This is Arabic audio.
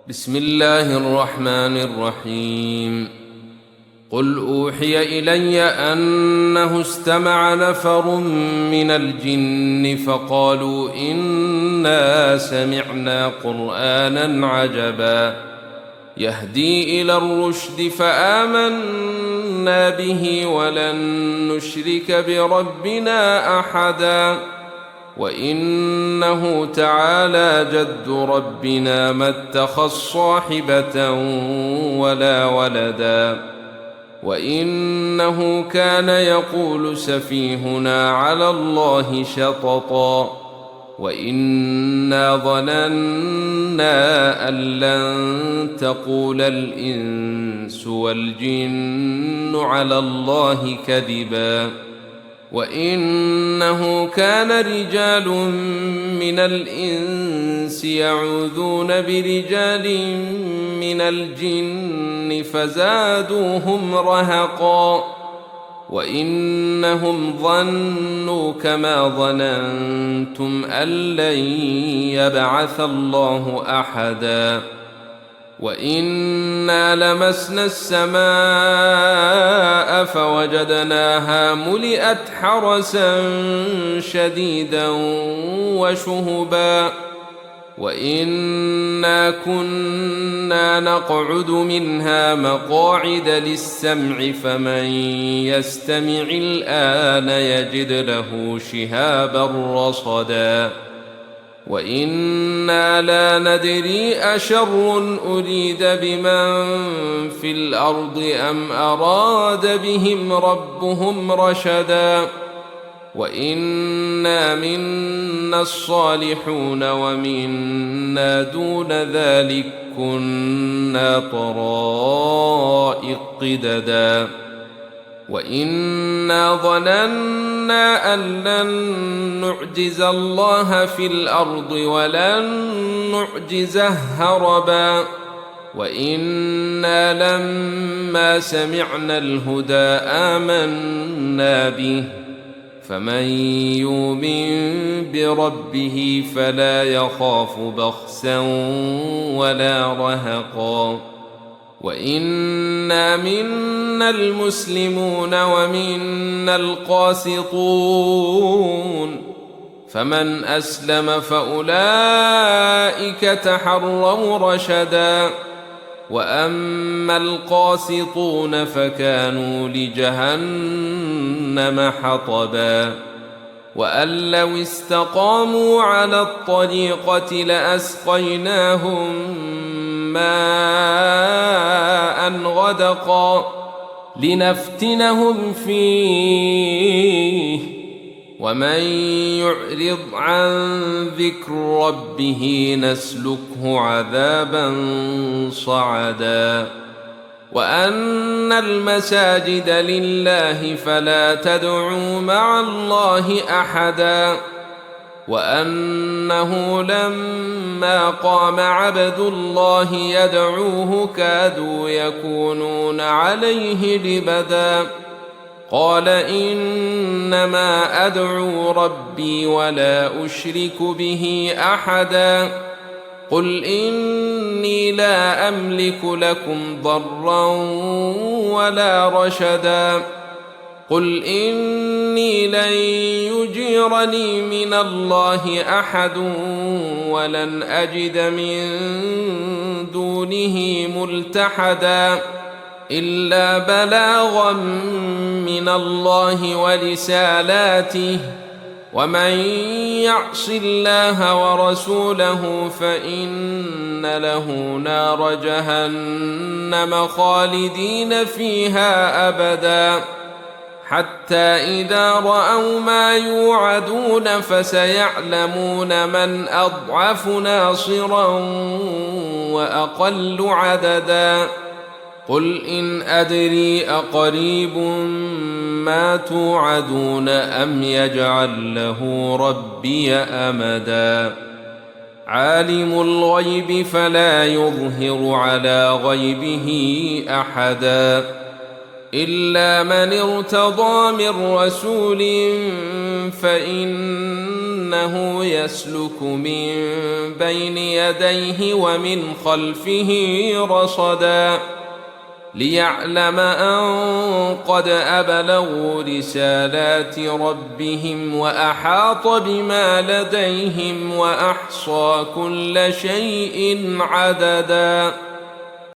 بسم الله الرحمن الرحيم. قل أوحي إلي أنه استمع نفر من الجن فقالوا إنا سمعنا قرآنا عجبا يهدي إلى الرشد فآمنا به ولن نشرك بربنا أحدا وإنه تعالى جد ربنا ما اتخذ صاحبة ولا ولدا وإنه كان يقول سفيهنا على الله شططا وإنا ظننا أن لن تقول الإنس والجن على الله كذبا وإنه كان رجال من الإنس يعوذون برجال من الجن فزادوهم رهقا وإنهم ظنوا كما ظننتم أن لن يبعث الله أحدا وإنا لمسنا السماء فوجدناها ملئت حرسا شديدا وشهبا وإنا كنا نقعد منها مقاعد للسمع فمن يستمع الآن يجد له شهابا رصدا وإنا لا ندري أشر أريد بمن في الأرض أم أراد بهم ربهم رشدا وإنا منا الصالحون ومنا دون ذلك كنا طرائق قددا وإنا ظننا أن لن نعجز الله في الأرض ولن نعجزه هربا وإنا لما سمعنا الهدى آمنا به فمن يؤمن بربه فلا يخاف بخسا ولا رهقا وإنا منا المسلمون ومنا القاسطون فمن أسلم فأولئك تحروا رشدا وأما القاسطون فكانوا لجهنم حطبا وأن لو استقاموا على الطريقة لأسقيناهم ماء غدقا لنفتنهم فيه ومن يعرض عن ذكر ربه نسلكه عذابا صعدا وأن المساجد لله فلا تدعوا مع الله أحدا وأنه لما قام عبد الله يدعوه كادوا يكونون عليه لبدا قال إنما أدعو ربي ولا أشرك به أحدا قل إني لا أملك لكم ضرا ولا رشدا قل إني لن يجيرني من الله أحد ولن أجد من دونه ملتحدا إلا بلاغا من الله ورسالاته ومن يعص الله ورسوله فإن له نار جهنم خالدين فيها أبدا حتى إذا رأوا ما يوعدون فسيعلمون من أضعف ناصرا وأقل عددا قل إن أدري أقريب ما توعدون أم يجعل له ربي أمدا عالم الغيب فلا يظهر على غيبه أحدا إلا من ارتضى من رسول فإنه يسلك من بين يديه ومن خلفه رصدا ليعلم أن قد أبلغوا رسالات ربهم وأحاط بما لديهم وأحصى كل شيء عددا.